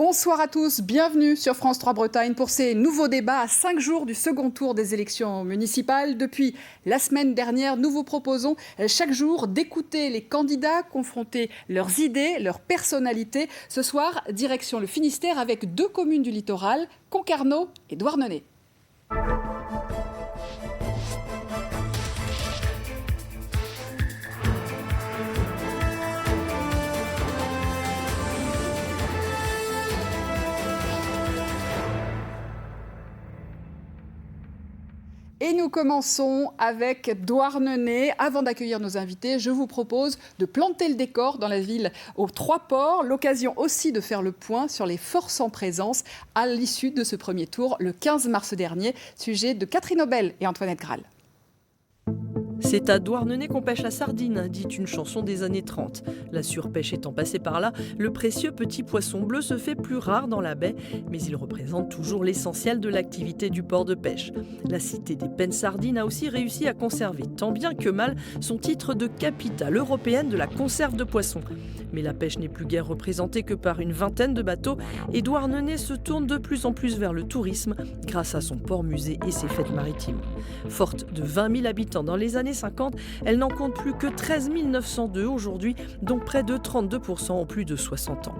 Bonsoir à tous, bienvenue sur France 3 Bretagne pour ces nouveaux débats à 5 jours du second tour des élections municipales. Depuis la semaine dernière, nous vous proposons chaque jour d'écouter les candidats, confronter leurs idées, leurs personnalités. Ce soir, direction le Finistère avec 2 communes du littoral, Concarneau et Douarnenez. Et nous commençons avec Douarnenez. Avant d'accueillir nos invités, je vous propose de planter le décor dans la ville aux 3 ports. L'occasion aussi de faire le point sur les forces en présence à l'issue de ce premier tour, le 15 mars dernier. Sujet de Catherine Aubel et Antoinette Graal. C'est à Douarnenez qu'on pêche la sardine, dit une chanson des années 30. La surpêche étant passée par là, le précieux petit poisson bleu se fait plus rare dans la baie, mais il représente toujours l'essentiel de l'activité du port de pêche. La cité des pennes sardines a aussi réussi à conserver, tant bien que mal, son titre de capitale européenne de la conserve de poissons. Mais la pêche n'est plus guère représentée que par une vingtaine de bateaux et Douarnenez se tourne de plus en plus vers le tourisme grâce à son port-musée et ses fêtes maritimes. Forte de 20 000 habitants dans les années 50, elle n'en compte plus que 13 902 aujourd'hui, dont près de 32% ont plus de 60 ans.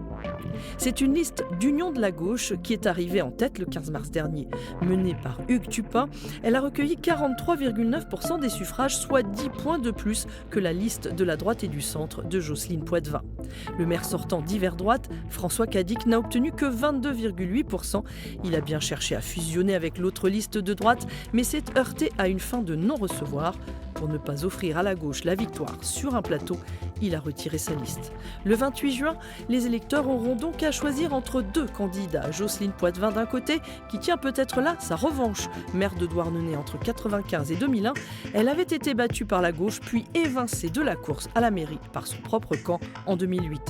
C'est une liste d'union de la gauche qui est arrivée en tête le 15 mars dernier. Menée par Hugues Tupin, elle a recueilli 43,9% des suffrages, soit 10 points de plus que la liste de la droite et du centre de Jocelyne Poitvin. Le maire sortant d'hiver droite, François Cadic, n'a obtenu que 22,8%. Il a bien cherché à fusionner avec l'autre liste de droite, mais s'est heurté à une fin de non-recevoir. Pour ne pas offrir à la gauche la victoire sur un plateau, il a retiré sa liste. Le 28 juin, les électeurs auront donc à choisir entre 2 candidats. Jocelyne Poitvin d'un côté, qui tient peut-être là sa revanche. Maire de Douarnenez entre 1995 et 2001, elle avait été battue par la gauche puis évincée de la course à la mairie par son propre camp en 2008.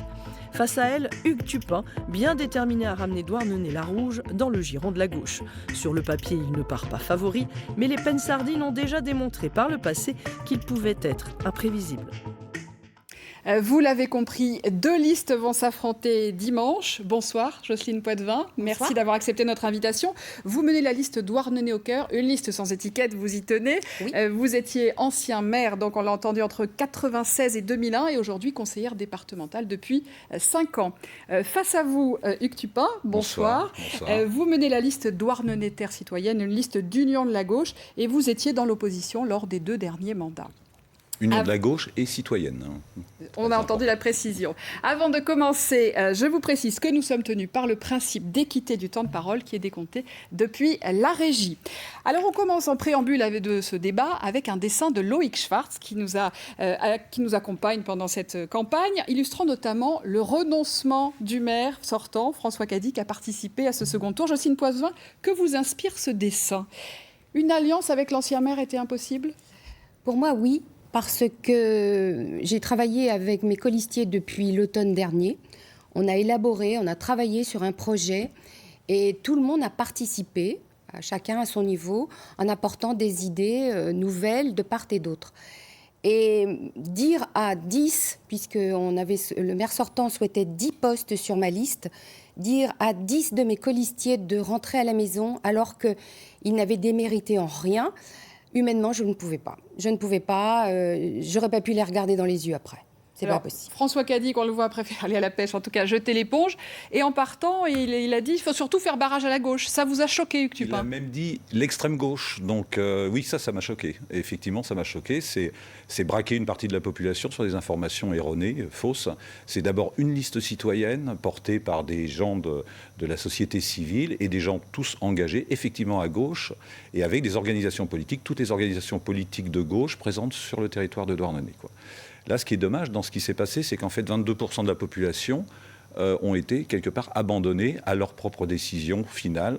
Face à elle, Hugues Tupin, bien déterminé à ramener Douarnenez-la-Rouge dans le giron de la gauche. Sur le papier, il ne part pas favori, mais les pennes sardines ont déjà démontré par le passé qu'ils pouvaient être imprévisibles. Vous l'avez compris, 2 listes vont s'affronter dimanche. Bonsoir Jocelyne Poitvin, merci d'avoir accepté notre invitation. Vous menez la liste Douarnenez au cœur, une liste sans étiquette, vous y tenez. Oui. Vous étiez ancien maire, donc on l'a entendu entre 1996 et 2001 et aujourd'hui conseillère départementale depuis 5 ans. Face à vous, Hugues Tupin, bonsoir. Bonsoir. Vous menez la liste Douarnenez Terre Citoyenne, une liste d'union de la gauche et vous étiez dans l'opposition lors des 2 derniers mandats. Union de la gauche et citoyenne. On a entendu la précision. Avant de commencer, je vous précise que nous sommes tenus par le principe d'équité du temps de parole qui est décompté depuis la régie. Alors on commence en préambule de ce débat avec un dessin de Loïc Schwartz qui nous accompagne pendant cette campagne, illustrant notamment le renoncement du maire sortant, François Cadic, à participer à ce second tour. Jocelyne Poitvin, que vous inspire ce dessin ? Une alliance avec l'ancien maire était impossible ? Pour moi, oui. Parce que j'ai travaillé avec mes colistiers depuis l'automne dernier. On a élaboré, on a travaillé sur un projet et tout le monde a participé, chacun à son niveau, en apportant des idées nouvelles de part et d'autre. Et dire à 10, puisque le maire sortant souhaitait 10 postes sur ma liste, dire à 10 de mes colistiers de rentrer à la maison alors qu'ils n'avaient démérité en rien, humainement, je ne pouvais pas. J'aurais pas pu les regarder dans les yeux après. C'est pas possible. François Cadic, on le voit, préfère aller à la pêche, en tout cas jeter l'éponge. Et en partant, il a dit, il faut surtout faire barrage à la gauche. Ça vous a choqué, Hugues Tupin ? Il a même dit l'extrême gauche. Donc oui, ça m'a choqué. Et effectivement, ça m'a choqué. C'est braquer une partie de la population sur des informations erronées, fausses. C'est d'abord une liste citoyenne portée par des gens de la société civile et des gens tous engagés, effectivement à gauche, et avec des organisations politiques, toutes les organisations politiques de gauche présentes sur le territoire de Douarnenez, quoi. Là, ce qui est dommage dans ce qui s'est passé, c'est qu'en fait, 22% de la population ont été quelque part abandonnés à leur propre décision finale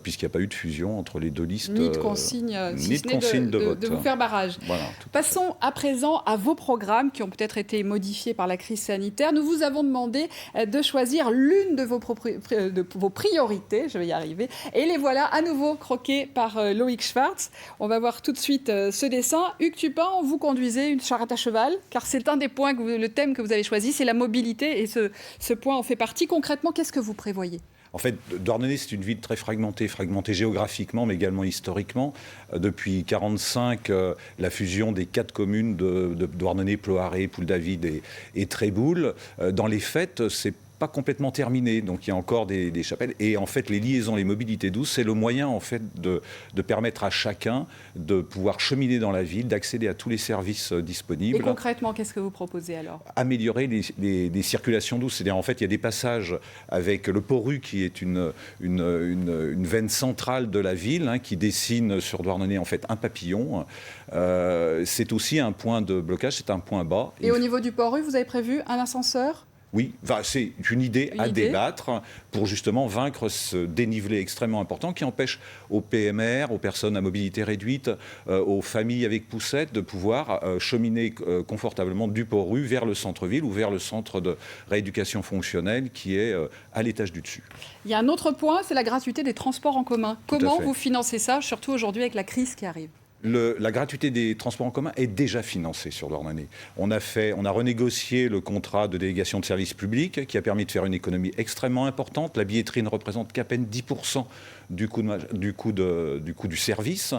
puisqu'il n'y a pas eu de fusion entre les deux listes. Ni de consigne, si ce n'est de vous faire barrage. Voilà, Passons à présent à vos programmes qui ont peut-être été modifiés par la crise sanitaire. Nous vous avons demandé de choisir l'une de vos priorités, je vais y arriver, et les voilà à nouveau croquées par Loïc Schwartz. On va voir tout de suite ce dessin. Hugues Tupin, vous conduisez une charrette à cheval, car c'est un des points, le thème que vous avez choisi, c'est la mobilité, et ce point en fait partie. Concrètement, qu'est-ce que vous prévoyez ? En fait, Douarnenez, c'est une ville très fragmentée géographiquement, mais également historiquement. Depuis 1945, la fusion des 4 communes de Douarnenez, Ploharé, Poule-David et Tréboul. Dans les faits, c'est pas complètement terminé, donc il y a encore des chapelles. Et en fait, les liaisons, les mobilités douces, c'est le moyen en fait de permettre à chacun de pouvoir cheminer dans la ville, d'accéder à tous les services disponibles. Et concrètement, qu'est-ce que vous proposez alors ? Améliorer les circulations douces. C'est-à-dire, en fait, il y a des passages avec le Port-Rue, qui est une veine centrale de la ville, qui dessine sur Douarnenez en fait un papillon. C'est aussi un point de blocage, c'est un point bas. Et au niveau du Port-Rue, vous avez prévu un ascenseur ? Oui, c'est une idée à débattre pour justement vaincre ce dénivelé extrêmement important qui empêche aux PMR, aux personnes à mobilité réduite, aux familles avec poussettes de pouvoir cheminer confortablement du Port-Rue vers le centre-ville ou vers le centre de rééducation fonctionnelle qui est à l'étage du dessus. Il y a un autre point, c'est la gratuité des transports en commun. Comment vous financez ça, surtout aujourd'hui avec la crise qui arrive ? La gratuité des transports en commun est déjà financée sur Douarnenez. On a renégocié le contrat de délégation de services publics qui a permis de faire une économie extrêmement importante. La billetterie ne représente qu'à peine 10% du coût du service.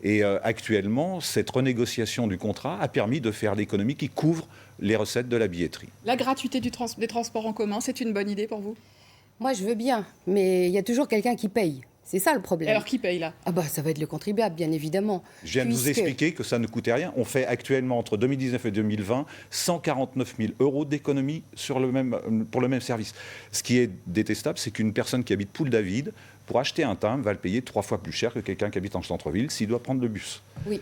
Et actuellement, cette renégociation du contrat a permis de faire l'économie qui couvre les recettes de la billetterie. La gratuité des transports en commun, c'est une bonne idée pour vous ? Moi, je veux bien, mais il y a toujours quelqu'un qui paye. C'est ça le problème. Alors qui paye là ? Ça va être le contribuable, bien évidemment. Je viens de vous expliquer que ça ne coûtait rien. On fait actuellement, entre 2019 et 2020, 149 000 € d'économie pour le même service. Ce qui est détestable, c'est qu'une personne qui habite Poule-David, pour acheter un timbre, va le payer 3 fois plus cher que quelqu'un qui habite en centre-ville s'il doit prendre le bus. Oui,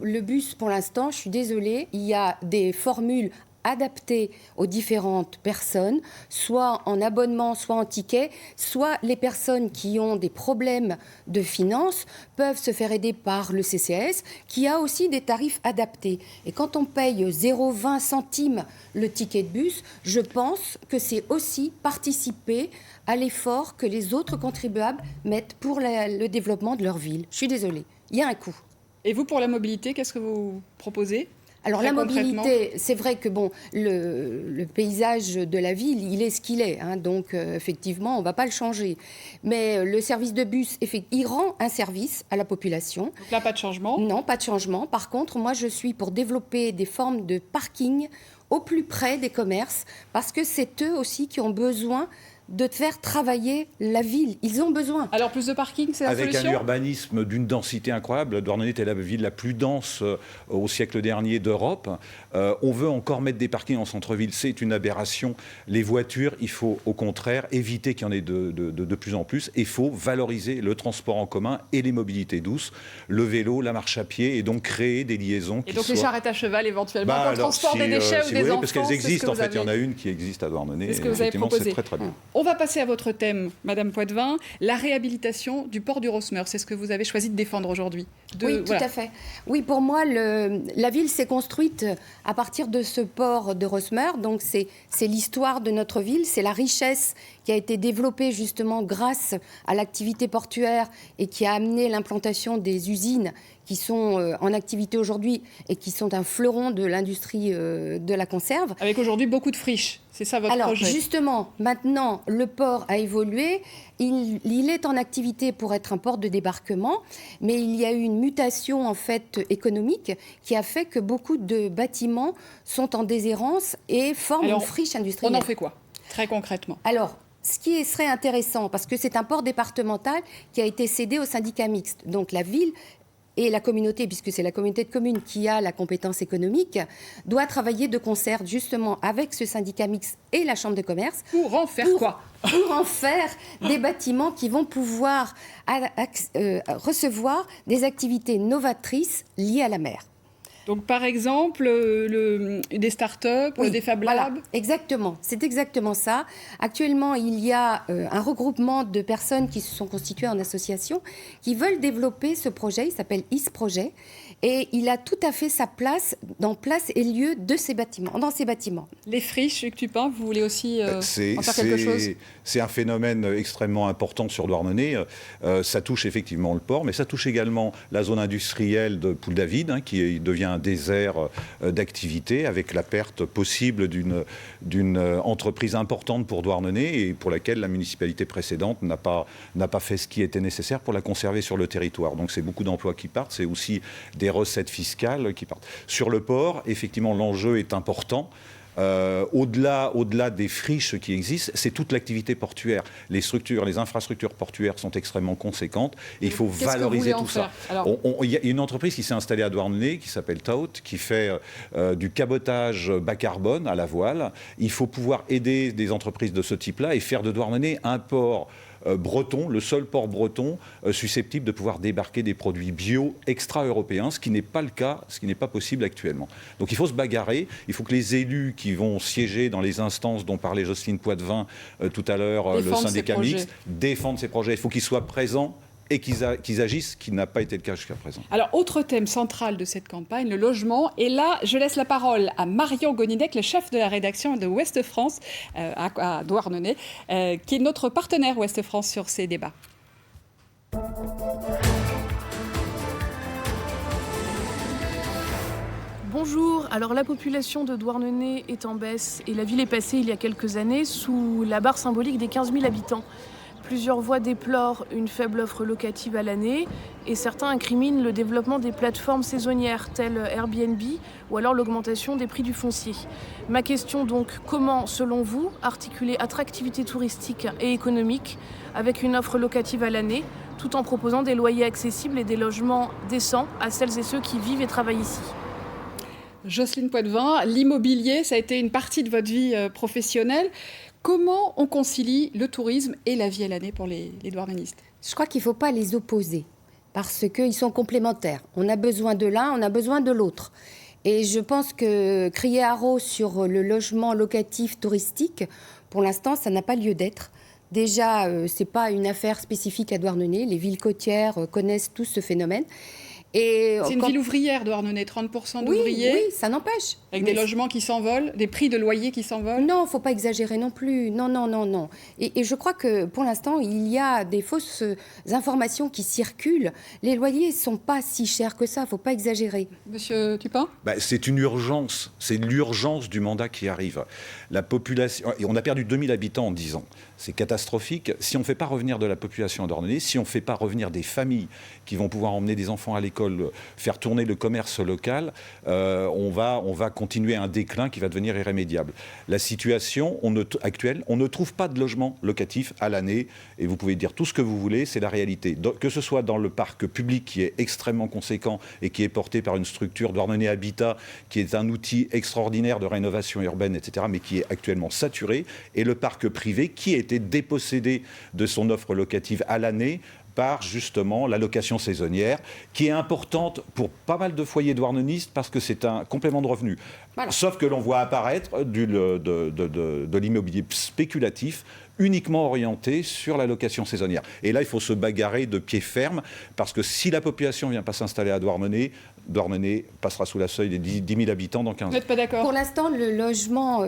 le bus, pour l'instant, je suis désolée, il y a des formules adapté aux différentes personnes, soit en abonnement, soit en ticket, soit les personnes qui ont des problèmes de finances peuvent se faire aider par le CCAS, qui a aussi des tarifs adaptés. Et quand on paye 0,20 centimes le ticket de bus, je pense que c'est aussi participer à l'effort que les autres contribuables mettent pour le développement de leur ville. Je suis désolée, il y a un coût. Et vous, pour la mobilité, qu'est-ce que vous proposez ? Alors la mobilité, c'est vrai que le paysage de la ville, il est ce qu'il est. Donc effectivement, on ne va pas le changer. Mais le service de bus, il rend un service à la population. Donc là, pas de changement ? Non, pas de changement. Par contre, moi, je suis pour développer des formes de parking au plus près des commerces, parce que c'est eux aussi qui ont besoin de faire travailler la ville. Ils ont besoin. Alors plus de parking, c'est la solution ? Avec un urbanisme d'une densité incroyable, Douarnenez était la ville la plus dense au siècle dernier d'Europe. On veut encore mettre des parkings en centre-ville. C'est une aberration. Les voitures, il faut au contraire éviter qu'il y en ait de plus en plus. Il faut valoriser le transport en commun et les mobilités douces, le vélo, la marche à pied, et donc créer des liaisons qui les charrettes à cheval éventuellement pour le transport des déchets ou des enfants. Parce qu'elles existent. En fait, il y en a une qui existe à Douarnenez. C'est ce que vous avez proposé. C'est très très bien. On va passer à votre thème, Madame Poitvin, la réhabilitation du port du Rosmer. C'est ce que vous avez choisi de défendre aujourd'hui. Oui, tout à fait. Oui, pour moi, la ville s'est construite à partir de ce port de Rosmer. Donc, c'est l'histoire de notre ville, c'est la richesse qui a été développée justement grâce à l'activité portuaire et qui a amené l'implantation des usines qui sont en activité aujourd'hui et qui sont un fleuron de l'industrie de la conserve. Avec aujourd'hui beaucoup de friches, c'est ça votre projet ? Alors justement, maintenant, le port a évolué, il est en activité pour être un port de débarquement, mais il y a eu une mutation en fait économique qui a fait que beaucoup de bâtiments sont en déshérence et forment une friche industrielle. On en fait quoi, très concrètement ? Alors, ce qui serait intéressant, parce que c'est un port départemental qui a été cédé au syndicat mixte, donc la ville et la communauté, puisque c'est la communauté de communes qui a la compétence économique, doit travailler de concert justement avec ce syndicat mixte et la chambre de commerce. Pour en faire quoi ? Pour en faire des bâtiments qui vont pouvoir recevoir des activités novatrices liées à la mer. Donc par exemple, des start-up, des Fab Labs. Voilà, exactement, c'est exactement ça. Actuellement, il y a un regroupement de personnes qui se sont constituées en association, qui veulent développer ce projet, il s'appelle IS-Projet, et il a tout à fait sa place dans place et lieu de ces bâtiments, dans ces bâtiments. Les friches, Luc Tupin, vous voulez aussi en faire quelque chose ? C'est un phénomène extrêmement important sur Douarnenez. Ça touche effectivement le port, mais ça touche également la zone industrielle de Poule-David, qui devient un désert d'activité, avec la perte possible d'une entreprise importante pour Douarnenez et pour laquelle la municipalité précédente n'a pas fait ce qui était nécessaire pour la conserver sur le territoire. Donc c'est beaucoup d'emplois qui partent, c'est aussi des recettes fiscales qui partent. Sur le port, effectivement, l'enjeu est important. Au-delà des friches qui existent, c'est toute l'activité portuaire. Les infrastructures portuaires sont extrêmement conséquentes et il faut valoriser tout ça. Il y a une entreprise qui s'est installée à Douarnenez qui s'appelle Taut, qui fait du cabotage bas carbone à la voile. Il faut pouvoir aider des entreprises de ce type-là et faire de Douarnenez un port breton, le seul port breton susceptible de pouvoir débarquer des produits bio extra-européens, ce qui n'est pas le cas, ce qui n'est pas possible actuellement. Donc il faut se bagarrer, il faut que les élus qui vont siéger dans les instances dont parlait Jocelyne Poitvin tout à l'heure, le syndicat mixte, défendent ces projets. Il faut qu'ils soient présents et qu'ils agissent, ce qui n'a pas été le cas jusqu'à présent. Alors, autre thème central de cette campagne, le logement. Et là, je laisse la parole à Marion Gonidec, le chef de la rédaction de Ouest France, à Douarnenez, qui est notre partenaire Ouest France sur ces débats. Bonjour, alors la population de Douarnenez est en baisse et la ville est passée il y a quelques années sous la barre symbolique des 15 000 habitants. Plusieurs voix déplorent une faible offre locative à l'année et certains incriminent le développement des plateformes saisonnières telles Airbnb ou alors l'augmentation des prix du foncier. Ma question donc, comment, selon vous, articuler attractivité touristique et économique avec une offre locative à l'année tout en proposant des loyers accessibles et des logements décents à celles et ceux qui vivent et travaillent ici ? Jocelyne Poitvin, l'immobilier, ça a été une partie de votre vie professionnelle. Comment on concilie le tourisme et la vie à l'année pour les douarnenistes ? Je crois qu'il ne faut pas les opposer parce qu'ils sont complémentaires. On a besoin de l'un, on a besoin de l'autre. Et je pense que crier haro sur le logement locatif touristique, pour l'instant, ça n'a pas lieu d'être. Déjà, ce n'est pas une affaire spécifique à Douarnenez. Les villes côtières connaissent tous ce phénomène. Et c'est une ville ouvrière, Douarnenez, 30% d'ouvriers. Oui, ça n'empêche. Avec des logements qui s'envolent, des prix de loyers qui s'envolent. Non, il ne faut pas exagérer non plus. Non. Et je crois que pour l'instant, il y a des fausses informations qui circulent. Les loyers ne sont pas si chers que ça, il ne faut pas exagérer. Monsieur Tupin ? C'est une urgence, c'est l'urgence du mandat qui arrive. La population, on a perdu 2000 habitants en 10 ans. C'est catastrophique. Si on ne fait pas revenir de la population à Douarnenez, si on ne fait pas revenir des familles qui vont pouvoir emmener des enfants à l'école, faire tourner le commerce local, on va continuer un déclin qui va devenir irrémédiable. La situation actuelle, on ne trouve pas de logement locatif à l'année, et vous pouvez dire tout ce que vous voulez, c'est la réalité. Que ce soit dans le parc public qui est extrêmement conséquent et qui est porté par une structure Douarnenez Habitat, qui est un outil extraordinaire de rénovation urbaine, etc., mais qui est actuellement saturé, et le parc privé qui a été dépossédé de son offre locative à l'année par justement la location saisonnière, qui est importante pour pas mal de foyers douarnenistes parce que c'est un complément de revenu. Voilà. Sauf que l'on voit apparaître de l'immobilier spéculatif uniquement orienté sur la location saisonnière. Et là, il faut se bagarrer de pied ferme parce que si la population ne vient pas s'installer à Douarnenez, Douarnenez passera sous la seuil des 10 000 habitants dans 15 ans. Vous n'êtes pas d'accord ? Pour l'instant, le logement,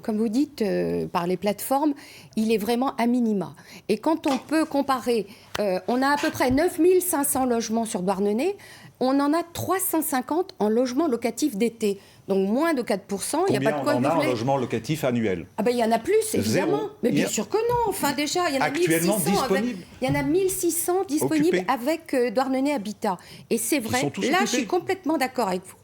comme vous dites, par les plateformes, il est vraiment à minima. Et quand on peut comparer, on a à peu près 9 500 logements sur Douarnenez, on en a 350 en logements locatifs d'été. Donc moins de 4%, il n'y a pas de quoi on a un logement locatif annuel? Il y en a plus, évidemment. 0. Mais bien sûr que non. Enfin, déjà, il y en a actuellement 1600 disponibles. Il y en a 1600 disponibles Occupés. avec Douarnenez Habitat. Et c'est vrai, là, occupés. je suis complètement d'accord avec vous.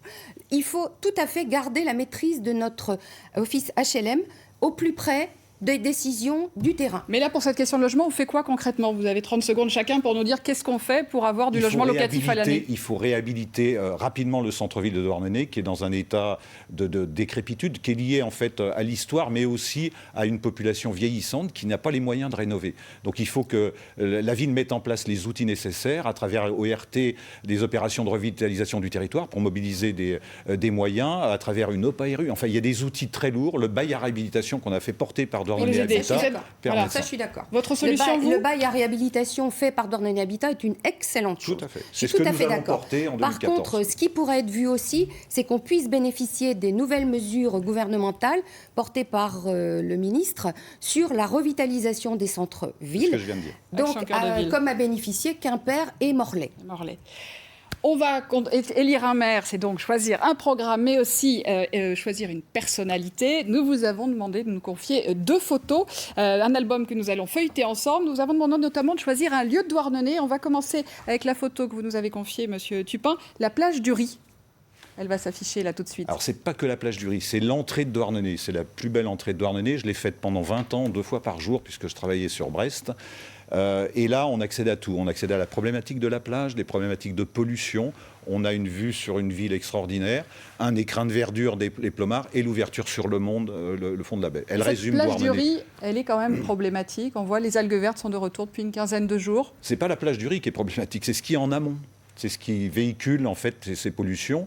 Il faut tout à fait garder la maîtrise de notre office HLM au plus près des décisions du terrain. Mais là, pour cette question de logement, on fait quoi concrètement? Vous avez 30 secondes chacun pour nous dire qu'est-ce qu'on fait pour avoir du logement locatif à l'année. Il faut réhabiliter rapidement le centre-ville de Douarnenez, qui est dans un état de décrépitude, qui est lié en fait à l'histoire, mais aussi à une population vieillissante qui n'a pas les moyens de rénover. Donc il faut que la ville mette en place les outils nécessaires à travers ORT, des opérations de revitalisation du territoire pour mobiliser des moyens, à travers une OPARU. Enfin, il y a des outils très lourds. Le bail à réhabilitation qu'on a fait porter par Douarnenez Habitat. Voilà, ça je suis d'accord. Votre solution, le bail à réhabilitation fait par Douarnenez Habitat est une excellente chose. Tout à fait. Je suis tout à fait d'accord. Par 2014. contre, ce qui pourrait être vu aussi, c'est qu'on puisse bénéficier des nouvelles mesures gouvernementales portées par le ministre sur la revitalisation des centres-villes. C'est ce que je viens de dire. Donc, comme a bénéficié Quimper et Morlaix. On va élire un maire, c'est donc choisir un programme, mais aussi choisir une personnalité. Nous vous avons demandé de nous confier 2 photos, un album que nous allons feuilleter ensemble. Nous avons demandé notamment de choisir un lieu de Douarnenez. On va commencer avec la photo que vous nous avez confiée, Monsieur Tupin, la plage du Riz. Elle va s'afficher là tout de suite. Alors, c'est pas que la plage du Riz, c'est l'entrée de Douarnenez. C'est la plus belle entrée de Douarnenez. Je l'ai faite pendant 20 ans, 2 fois par jour, puisque je travaillais sur Brest. Et là, on accède à tout. On accède à la problématique de la plage, les problématiques de pollution. On a une vue sur une ville extraordinaire, un écrin de verdure des Plomards et l'ouverture sur le monde, le fond de la baie. Elle résume Cette plage Douarnenez. du Riz, elle est quand même problématique. On voit les algues vertes sont de retour depuis une quinzaine de jours. C'est pas la plage du Riz qui est problématique, c'est ce qui est en amont. C'est ce qui véhicule en fait ces pollutions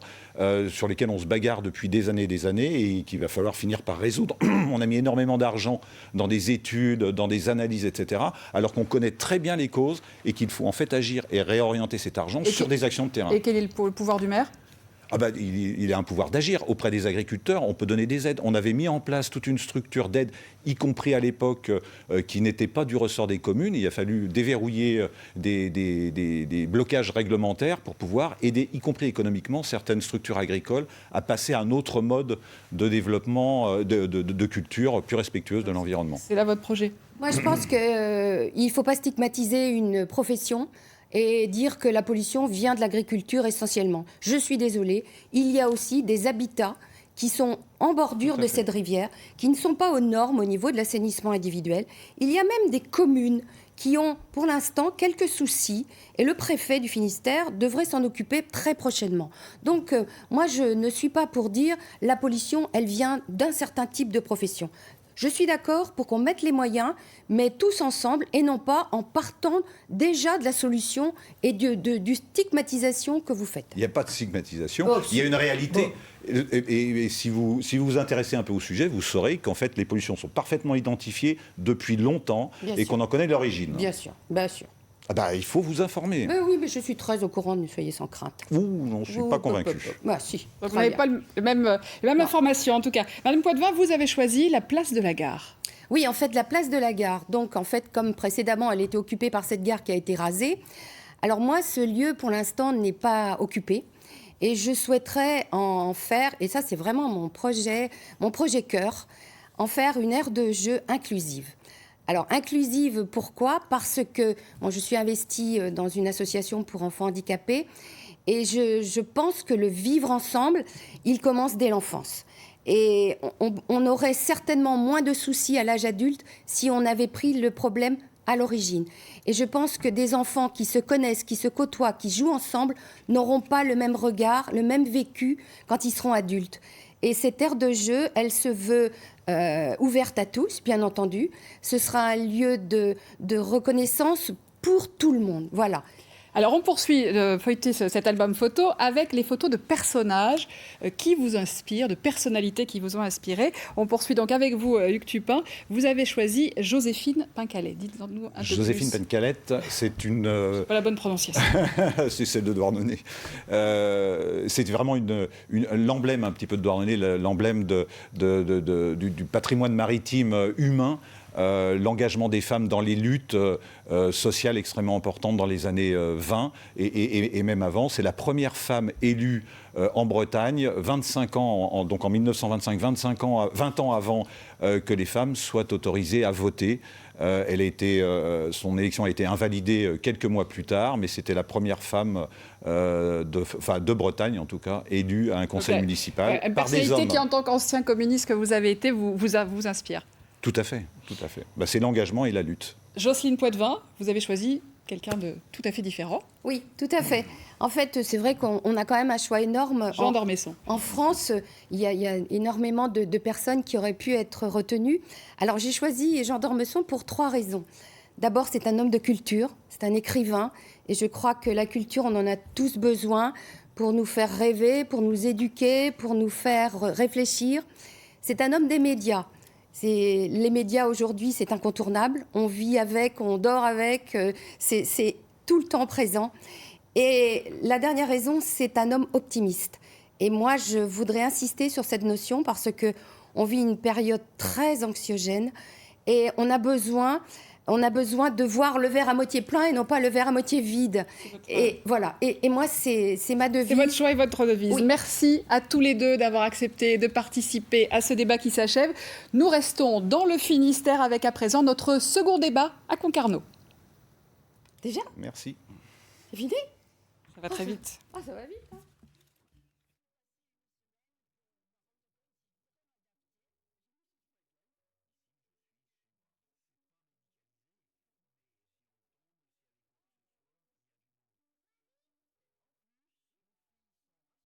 sur lesquelles on se bagarre depuis des années et qu'il va falloir finir par résoudre. On a mis énormément d'argent dans des études, dans des analyses, etc. Alors qu'on connaît très bien les causes et qu'il faut en fait agir et réorienter cet argent sur des actions de terrain. Et quel est le pouvoir du maire ? Il a un pouvoir d'agir auprès des agriculteurs. On peut donner des aides. On avait mis en place toute une structure d'aide, y compris à l'époque, qui n'était pas du ressort des communes. Il a fallu déverrouiller des blocages réglementaires pour pouvoir aider, y compris économiquement, certaines structures agricoles à passer à un autre mode de développement de culture plus respectueuse de l'environnement. C'est là votre projet ? Moi, je pense qu'il ne faut pas stigmatiser une profession et dire que la pollution vient de l'agriculture essentiellement. Je suis désolée, il y a aussi des habitats qui sont en bordure de cette rivière, qui ne sont pas aux normes au niveau de l'assainissement individuel. Il y a même des communes qui ont pour l'instant quelques soucis et le préfet du Finistère devrait s'en occuper très prochainement. Donc moi je ne suis pas pour dire la pollution elle vient d'un certain type de profession. Je suis d'accord pour qu'on mette les moyens, mais tous ensemble, et non pas en partant déjà de la solution et du stigmatisation que vous faites. Il n'y a pas de stigmatisation, il y a une réalité. Et si vous vous intéressez un peu au sujet, vous saurez qu'en fait, les pollutions sont parfaitement identifiées depuis longtemps et qu'on en connaît l'origine. Bien sûr, bien sûr. Il faut vous informer. Oui, mais je suis très au courant, ne soyez sans crainte. Non, je ne suis pas convaincu. Si. Vous n'avez pas la même information, en tout cas. Madame Poitvin, vous avez choisi la place de la Gare. Oui, en fait, la place de la Gare. Donc, en fait, comme précédemment, elle était occupée par cette gare qui a été rasée. Alors moi, ce lieu, pour l'instant, n'est pas occupé. Et je souhaiterais en faire, et ça, c'est vraiment mon projet cœur, en faire une aire de jeu inclusive. Alors, inclusive, pourquoi ? Parce que je suis investie dans une association pour enfants handicapés et je pense que le vivre ensemble, il commence dès l'enfance. Et on aurait certainement moins de soucis à l'âge adulte si on avait pris le problème à l'origine. Et je pense que des enfants qui se connaissent, qui se côtoient, qui jouent ensemble, n'auront pas le même regard, le même vécu quand ils seront adultes. Et cette aire de jeu, elle se veut ouverte à tous, bien entendu. Ce sera un lieu de reconnaissance pour tout le monde. Voilà. Alors, on poursuit feuilleter cet album photo avec les photos de personnages qui vous inspirent, de personnalités qui vous ont inspiré. On poursuit donc avec vous, Hugues Tupin. Vous avez choisi Joséphine Pincallet. Dites-nous un peu Joséphine plus. Pincallet, c'est une... C'est pas la bonne prononciation. C'est celle de Douarnenez. C'est vraiment l'emblème un petit peu de Douarnenez, l'emblème du patrimoine maritime humain. L'engagement des femmes dans les luttes sociales extrêmement importantes dans les années 20 et même avant. C'est la première femme élue en Bretagne, 25 ans, donc en 1925, 20 ans avant que les femmes soient autorisées à voter. Son élection a été invalidée quelques mois plus tard, mais c'était la première femme de Bretagne, en tout cas, élue à un conseil municipal Une par des hommes. personnalité qui, en tant qu'ancien communiste que vous avez été, vous inspire. Tout à fait, tout à fait. C'est l'engagement et la lutte. Jocelyne Poitvin, vous avez choisi quelqu'un de tout à fait différent. Oui, tout à fait. En fait, c'est vrai qu'on a quand même un choix énorme. Jean d'Ormesson. En France, il y a énormément de personnes qui auraient pu être retenues. Alors j'ai choisi Jean d'Ormesson pour 3 raisons. D'abord, c'est un homme de culture, c'est un écrivain, et je crois que la culture, on en a tous besoin pour nous faire rêver, pour nous éduquer, pour nous faire réfléchir. C'est un homme des médias. Les médias aujourd'hui, c'est incontournable. On vit avec, on dort avec, c'est tout le temps présent. Et la dernière raison, c'est un homme optimiste. Et moi, je voudrais insister sur cette notion parce qu'on vit une période très anxiogène et on a besoin de voir le verre à moitié plein et non pas le verre à moitié vide. Et voilà. Et moi, c'est ma devise. C'est votre choix et votre devise. Oui. Merci à tous les deux d'avoir accepté de participer à ce débat qui s'achève. Nous restons dans le Finistère avec à présent notre second débat à Concarneau. Déjà ? Merci. C'est fini ? Ça va très vite. Ah, ça va vite, hein.